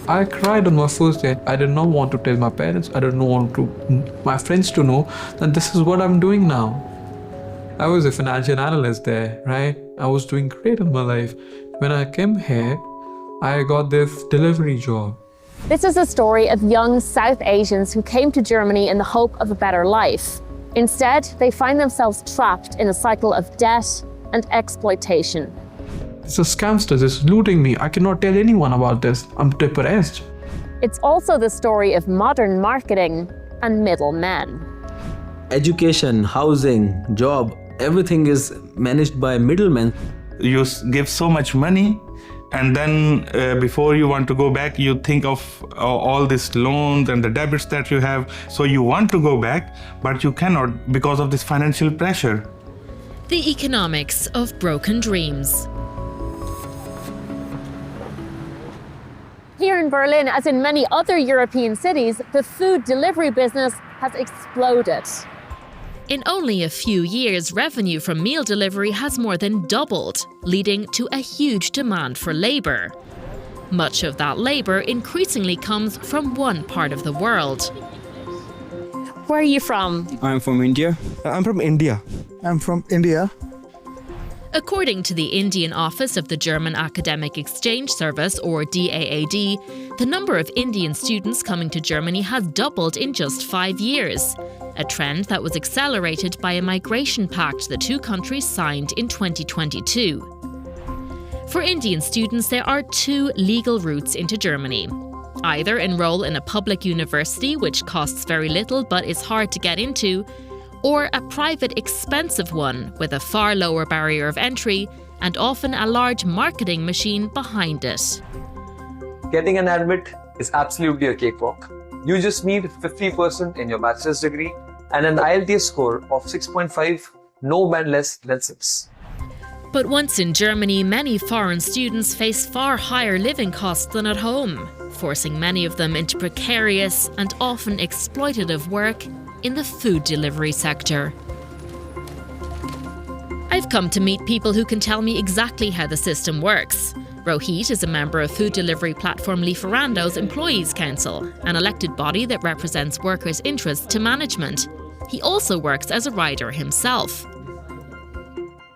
I cried on my first day. I did not want to tell my parents. I didn't want my friends to know that this is what I'm doing now. I was a financial analyst there, right? I was doing great in my life. When I came here, I got this delivery job. This is a story of young South Asians who came to Germany in the hope of a better life. Instead, they find themselves trapped in a cycle of debt and exploitation. It's a scamster, it's looting me. I cannot tell anyone about this. I'm depressed. It's also the story of modern marketing and middlemen. Education, housing, job, everything is managed by middlemen. You give so much money, and then before you want to go back, you think of all these loans and the debits that you have. So you want to go back, but you cannot because of this financial pressure. The economics of broken dreams. Here in Berlin, as in many other European cities, the food delivery business has exploded. In only a few years, revenue from meal delivery has more than doubled, leading to a huge demand for labour. Much of that labour increasingly comes from one part of the world. Where are you from? I'm from India. I'm from India. I'm from India. According to the Indian office of the German Academic Exchange Service, or DAAD, the number of Indian students coming to Germany has doubled in just 5 years, a trend that was accelerated by a migration pact the two countries signed in 2022. For Indian students, there are two legal routes into Germany. Either enroll in a public university, which costs very little but is hard to get into, or a private expensive one with a far lower barrier of entry and often a large marketing machine behind it. Getting an admit is absolutely a cakewalk. You just need 50% in your bachelor's degree and an IELTS score of 6.5, no band less than 6. But once in Germany, many foreign students face far higher living costs than at home, forcing many of them into precarious and often exploitative work in the food delivery sector. I've come to meet people who can tell me exactly how the system works. Rohit is a member of food delivery platform Lieferando's Employees Council, an elected body that represents workers' interests to management. He also works as a rider himself.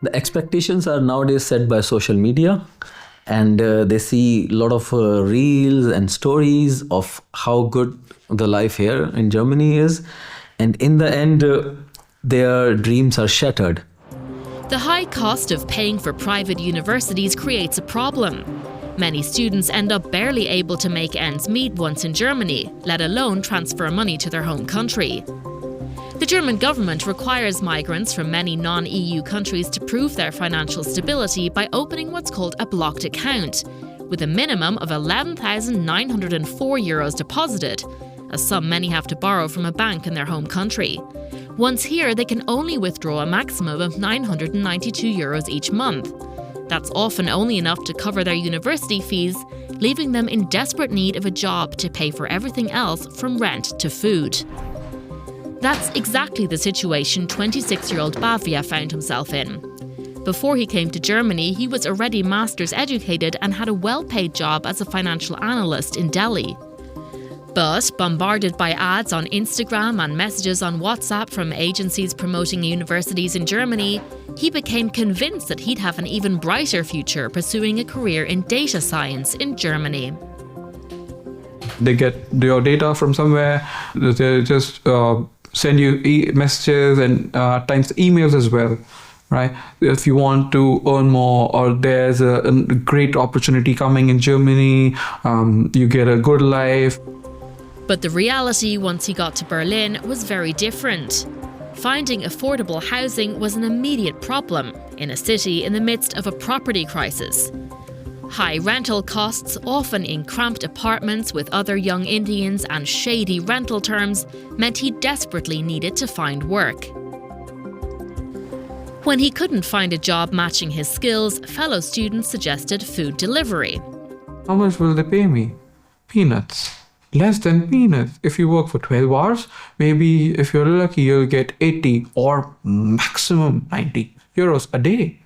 The expectations are nowadays set by social media, and they see a lot of reels and stories of how good the life here in Germany is. And in the end, their dreams are shattered. The high cost of paying for private universities creates a problem. Many students end up barely able to make ends meet once in Germany, let alone transfer money to their home country. The German government requires migrants from many non-EU countries to prove their financial stability by opening what's called a blocked account, with a minimum of €11,904 deposited, a sum many have to borrow from a bank in their home country. Once here, they can only withdraw a maximum of €992 each month. That's often only enough to cover their university fees, leaving them in desperate need of a job to pay for everything else from rent to food. That's exactly the situation 26-year-old Bhavya found himself in. Before he came to Germany, he was already master's educated and had a well-paid job as a financial analyst in Delhi. But, bombarded by ads on Instagram and messages on WhatsApp from agencies promoting universities in Germany, he became convinced that he'd have an even brighter future pursuing a career in data science in Germany. They get your data from somewhere, they just send you messages and at times emails as well, right? If you want to earn more, or there's a great opportunity coming in Germany, you get a good life. But the reality, once he got to Berlin, was very different. Finding affordable housing was an immediate problem in a city in the midst of a property crisis. High rental costs, often in cramped apartments with other young Indians, and shady rental terms meant he desperately needed to find work. When he couldn't find a job matching his skills, fellow students suggested food delivery. How much will they pay me? Peanuts. Less than peanuts. If you work for 12 hours, maybe if you're lucky, you'll get 80 or maximum 90 euros a day.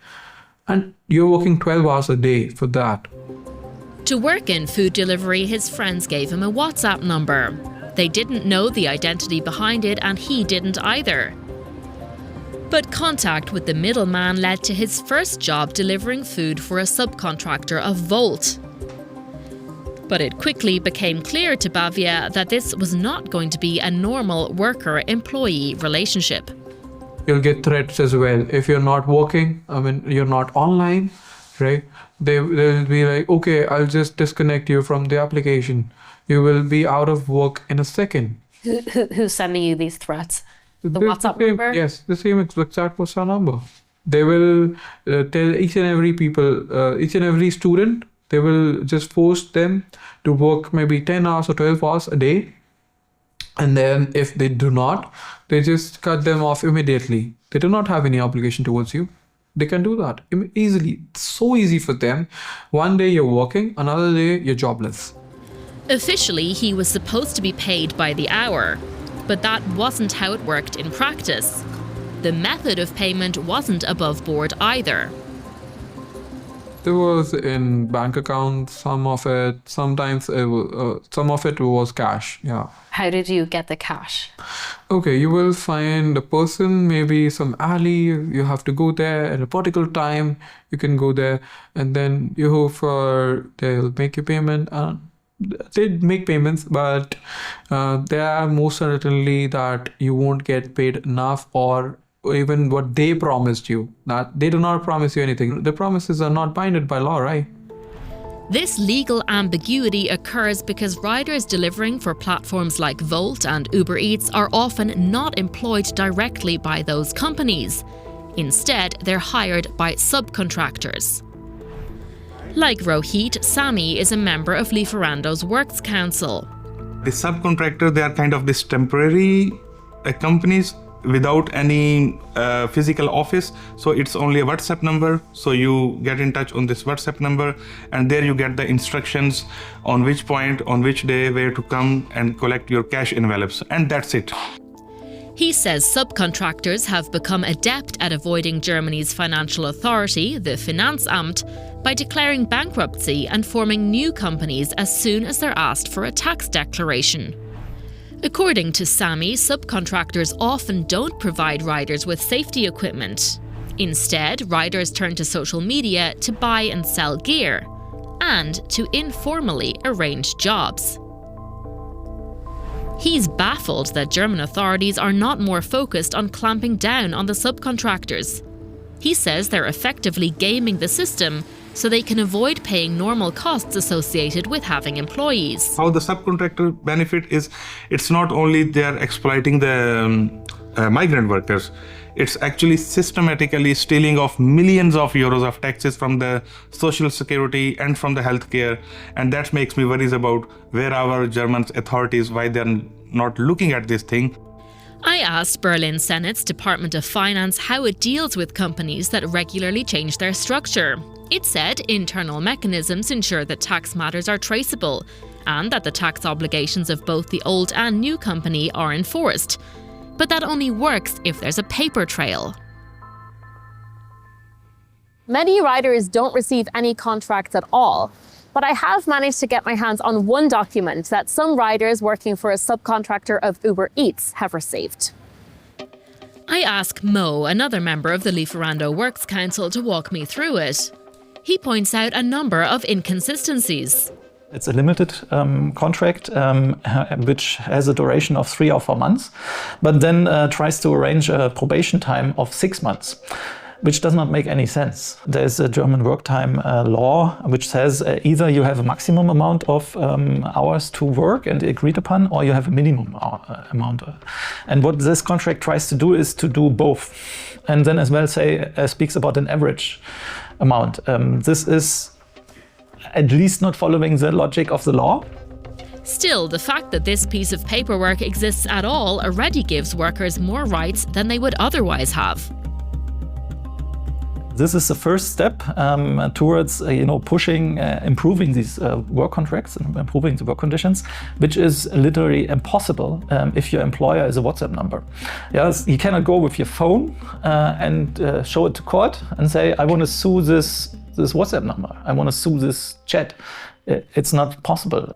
And you're working 12 hours a day for that. To work in food delivery, his friends gave him a WhatsApp number. They didn't know the identity behind it, and he didn't either. But contact with the middleman led to his first job delivering food for a subcontractor of Volt. But it quickly became clear to Bavia that this was not going to be a normal worker-employee relationship. You'll get threats as well. If you're not working, you're not online, right? They'll be like, okay, I'll just disconnect you from the application. You will be out of work in a second. Who's sending you these threats? The same, number? Yes, the same exact WhatsApp number. They will tell each and every student, they will just force them to work maybe 10 hours or 12 hours a day. And then if they do not, they just cut them off immediately. They do not have any obligation towards you. They can do that easily. It's so easy for them. One day you're working, another day you're jobless. Officially, he was supposed to be paid by the hour, but that wasn't how it worked in practice. The method of payment wasn't above board either. There was in bank accounts, some of it was cash, yeah. How did you get the cash? Okay, you will find a person, maybe some alley, you have to go there at a particular time, you can go there, and then they'll make you payment. They make payments, but they are most certainly that you won't get paid enough or even what they promised you. That they do not promise you anything. The promises are not binded by law, right? This legal ambiguity occurs because riders delivering for platforms like Volt and Uber Eats are often not employed directly by those companies. Instead, they're hired by subcontractors. Like Rohit, Sami is a member of Lieferando's Works Council. The subcontractor, they are kind of this temporary companies without any physical office. So it's only a WhatsApp number. So you get in touch on this WhatsApp number, and there you get the instructions on which point, on which day, where to come and collect your cash envelopes. And that's it. He says subcontractors have become adept at avoiding Germany's financial authority, the Finanzamt, by declaring bankruptcy and forming new companies as soon as they're asked for a tax declaration. According to Sami, subcontractors often don't provide riders with safety equipment. Instead, riders turn to social media to buy and sell gear, and to informally arrange jobs. He's baffled that German authorities are not more focused on clamping down on the subcontractors. He says they're effectively gaming the system so they can avoid paying normal costs associated with having employees. How the subcontractor benefit is, it's not only they're exploiting the migrant workers, it's actually systematically stealing off millions of euros of taxes from the social security and from the healthcare. And that makes me worries about where our German authorities, why they're not looking at this thing. I asked Berlin Senate's Department of Finance how it deals with companies that regularly change their structure. It said internal mechanisms ensure that tax matters are traceable and that the tax obligations of both the old and new company are enforced. But that only works if there's a paper trail. Many riders don't receive any contracts at all, but I have managed to get my hands on one document that some riders working for a subcontractor of Uber Eats have received. I ask Mo, another member of the Lieferando Works Council, to walk me through it. He points out a number of inconsistencies. It's a limited contract which has a duration of 3 or 4 months, but then tries to arrange a probation time of 6 months, which does not make any sense. There's a German work time law which says either you have a maximum amount of hours to work and agreed upon, or you have a minimum amount. And what this contract tries to do is to do both, and then as well speaks about an average amount. This is at least not following the logic of the law. Still, the fact that this piece of paperwork exists at all already gives workers more rights than they would otherwise have. This is the first step towards pushing, improving these work contracts and improving the work conditions, which is literally impossible if your employer is a WhatsApp number. Yes, you cannot go with your phone and show it to court and say, I want to sue this WhatsApp number. I want to sue this chat. it's not possible.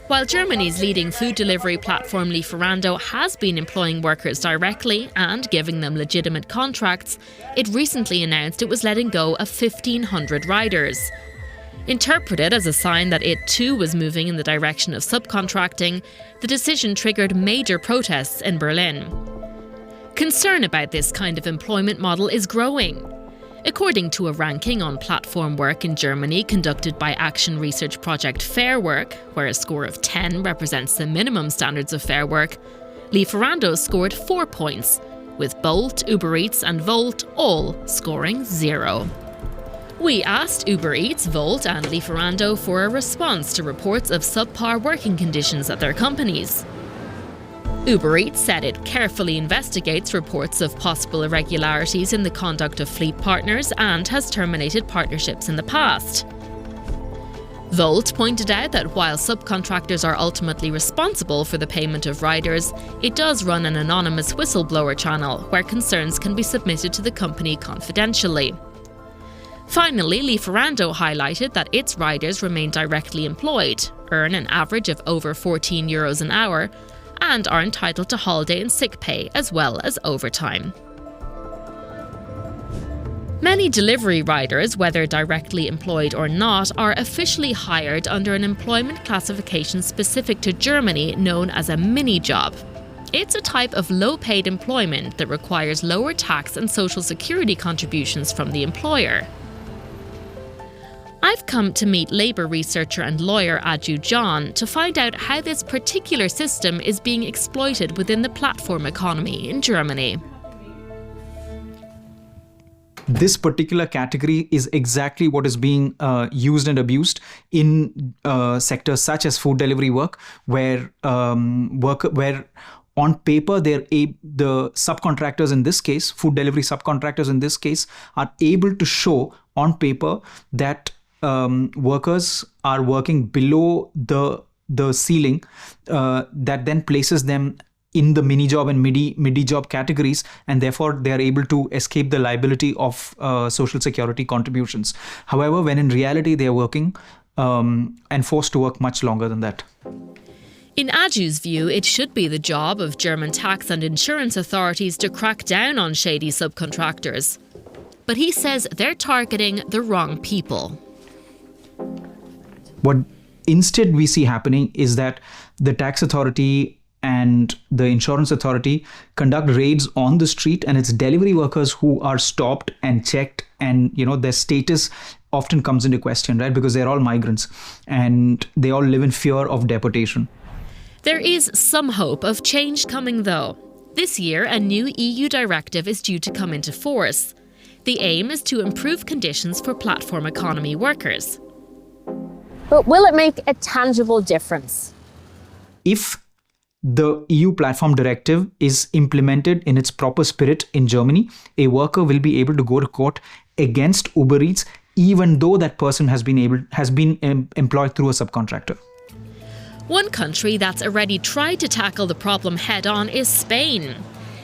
While Germany's leading food delivery platform Lieferando has been employing workers directly and giving them legitimate contracts, it recently announced it was letting go of 1,500 riders. Interpreted as a sign that it too was moving in the direction of subcontracting, the decision triggered major protests in Berlin. Concern about this kind of employment model is growing. According to a ranking on platform work in Germany conducted by action research project Fair Work, where a score of 10 represents the minimum standards of fair work, Lieferando scored 4 points, with Bolt, Uber Eats and Volt all scoring 0. We asked Uber Eats, Volt and Lieferando for a response to reports of subpar working conditions at their companies. Uber Eats said it carefully investigates reports of possible irregularities in the conduct of fleet partners and has terminated partnerships in the past. Volt pointed out that while subcontractors are ultimately responsible for the payment of riders, it does run an anonymous whistleblower channel where concerns can be submitted to the company confidentially. Finally, Lieferando highlighted that its riders remain directly employed, earn an average of over €14 an hour, and are entitled to holiday and sick pay as well as overtime. Many delivery riders, whether directly employed or not, are officially hired under an employment classification specific to Germany known as a mini-job. It's a type of low-paid employment that requires lower tax and social security contributions from the employer. I've come to meet labour researcher and lawyer Aju John to find out how this particular system is being exploited within the platform economy in Germany. This particular category is exactly what is being used and abused in sectors such as food delivery work, where on paper the subcontractors in this case, food delivery subcontractors in this case, are able to show on paper that workers are working below the ceiling, that then places them in the mini job and midi job categories, and therefore they are able to escape the liability of social security contributions. However, when in reality they are working and forced to work much longer than that. In Aju's view, it should be the job of German tax and insurance authorities to crack down on shady subcontractors. But he says they're targeting the wrong people. What instead we see happening is that the tax authority and the insurance authority conduct raids on the street, and it's delivery workers who are stopped and checked, and their status often comes into question, right? Because they're all migrants and they all live in fear of deportation. There is some hope of change coming though. This year, a new EU directive is due to come into force. The aim is to improve conditions for platform economy workers. But will it make a tangible difference? If the EU platform directive is implemented in its proper spirit in Germany, a worker will be able to go to court against Uber Eats, even though that person has been employed through a subcontractor. One country that's already tried to tackle the problem head-on is Spain.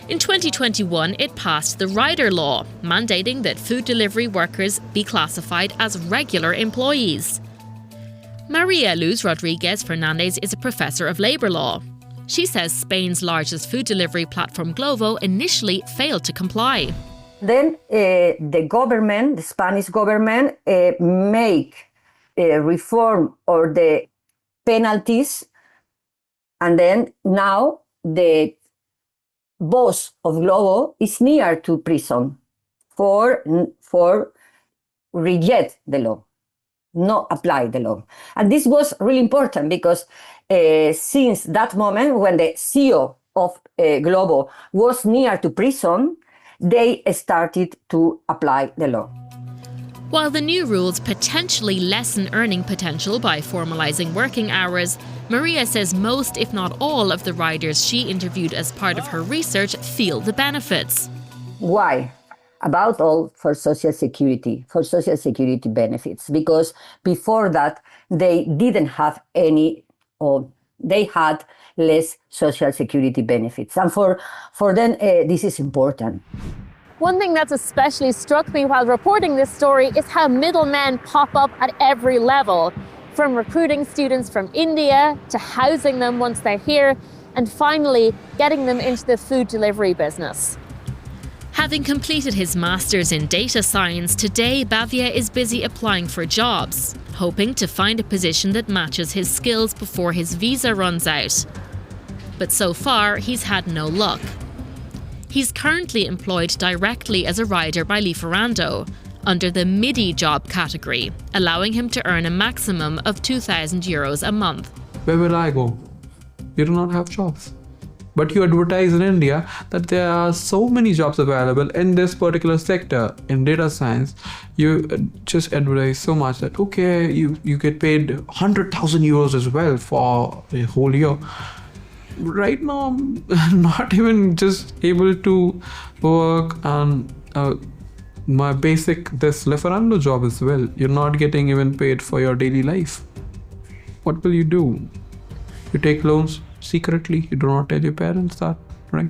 In 2021, it passed the Rider Law, mandating that food delivery workers be classified as regular employees. Maria Luz Rodriguez Fernandez is a professor of labour law. She says Spain's largest food delivery platform, Glovo, initially failed to comply. Then the Spanish government, make a reform or the penalties, and then now the boss of Glovo is near to prison for reject the law, not apply the law. And this was really important because since that moment when the CEO of Glovo was near to prison, they started to apply the law. While the new rules potentially lessen earning potential by formalising working hours, Maria says most, if not all, of the riders she interviewed as part of her research feel the benefits. Why? About all for social security benefits, because before that they didn't have any, or they had less social security benefits. And for them, this is important. One thing that's especially struck me while reporting this story is how middlemen pop up at every level. From recruiting students from India to housing them once they're here, and finally getting them into the food delivery business. Having completed his master's in data science, today Bavia is busy applying for jobs, hoping to find a position that matches his skills before his visa runs out. But so far, he's had no luck. He's currently employed directly as a rider by Lieferando, under the MIDI job category, allowing him to earn a maximum of €2,000 a month. Where will I go? You do not have jobs. But you advertise in India that there are so many jobs available in this particular sector, in data science. You just advertise so much that, okay, you get paid €100,000 as well for a whole year. Right now, I'm not even just able to work on my basic this Lieferando job as well. You're not getting even paid for your daily life. What will you do? You take loans secretly. You do not tell your parents that, right?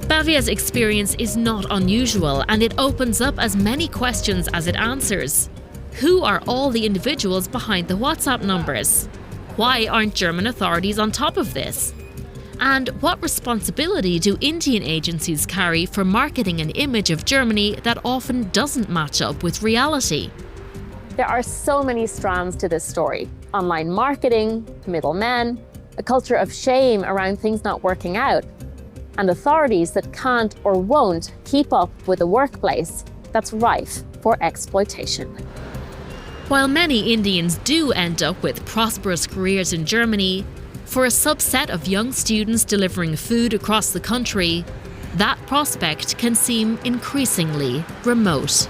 Bavia's experience is not unusual, and it opens up as many questions as it answers. Who are all the individuals behind the WhatsApp numbers? Why aren't German authorities on top of this? And what responsibility do Indian agencies carry for marketing an image of Germany that often doesn't match up with reality? There are so many strands to this story. Online marketing, middlemen, a culture of shame around things not working out, and authorities that can't or won't keep up with a workplace that's rife for exploitation. While many Indians do end up with prosperous careers in Germany, for a subset of young students delivering food across the country, that prospect can seem increasingly remote.